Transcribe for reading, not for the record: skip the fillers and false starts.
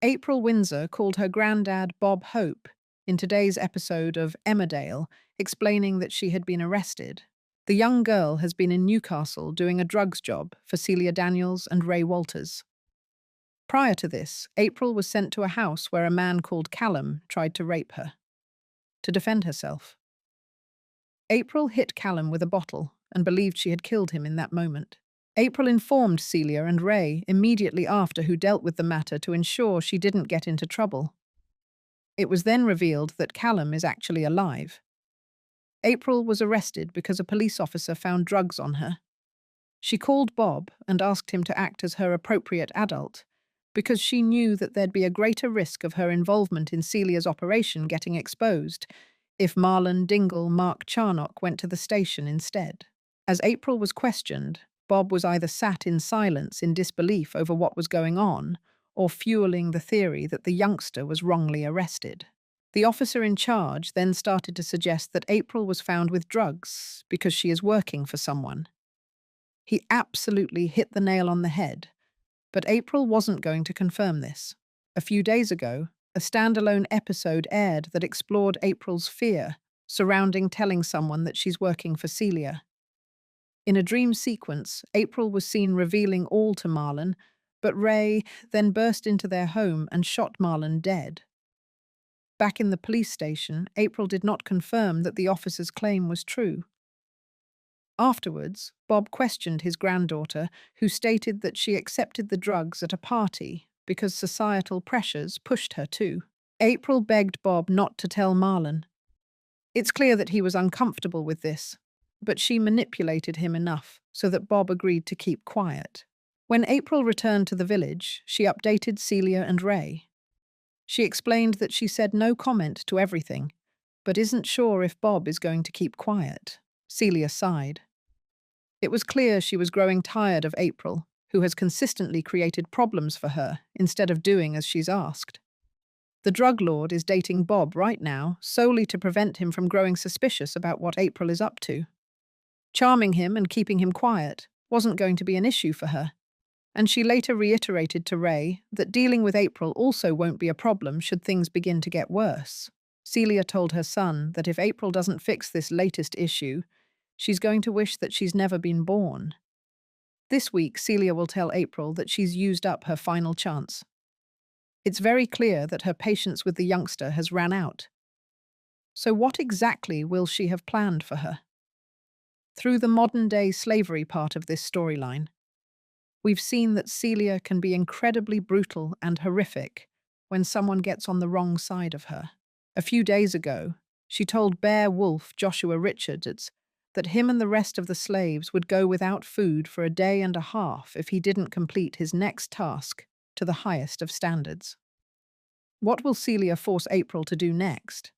April Windsor called her granddad Bob Hope in today's episode of Emmerdale, explaining that she had been arrested. The young girl has been in Newcastle doing a drugs job for Celia Daniels and Ray Walters. Prior to this, April was sent to a house where a man called Callum tried to rape her. To defend herself, April hit Callum with a bottle and believed she had killed him in that moment. April informed Celia and Ray immediately after, who dealt with the matter to ensure she didn't get into trouble. It was then revealed that Callum is actually alive. April was arrested because a police officer found drugs on her. She called Bob and asked him to act as her appropriate adult because she knew that there'd be a greater risk of her involvement in Celia's operation getting exposed if Marlon Dingle Mark Charnock went to the station instead. As April was questioned, Bob was either sat in silence in disbelief over what was going on or fueling the theory that the youngster was wrongly arrested. The officer in charge then started to suggest that April was found with drugs because she is working for someone. He absolutely hit the nail on the head, but April wasn't going to confirm this. A few days ago, a standalone episode aired that explored April's fear surrounding telling someone that she's working for Celia. In a dream sequence, April was seen revealing all to Marlon, but Ray then burst into their home and shot Marlon dead. Back in the police station, April did not confirm that the officer's claim was true. Afterwards, Bob questioned his granddaughter, who stated that she accepted the drugs at a party because societal pressures pushed her to. April begged Bob not to tell Marlon. It's clear that he was uncomfortable with this, but she manipulated him enough so that Bob agreed to keep quiet. When April returned to the village, she updated Celia and Ray. She explained that she said no comment to everything, but isn't sure if Bob is going to keep quiet. Celia sighed. It was clear she was growing tired of April, who has consistently created problems for her instead of doing as she's asked. The drug lord is dating Bob right now solely to prevent him from growing suspicious about what April is up to. Charming him and keeping him quiet wasn't going to be an issue for her, and she later reiterated to Ray that dealing with April also won't be a problem should things begin to get worse. Celia told her son that if April doesn't fix this latest issue, she's going to wish that she's never been born. This week, Celia will tell April that she's used up her final chance. It's very clear that her patience with the youngster has ran out. So what exactly will she have planned for her? Through the modern-day slavery part of this storyline, we've seen that Celia can be incredibly brutal and horrific when someone gets on the wrong side of her. A few days ago, she told Bear Wolf Joshua Richards that him and the rest of the slaves would go without food for a day and a half if he didn't complete his next task to the highest of standards. What will Celia force April to do next?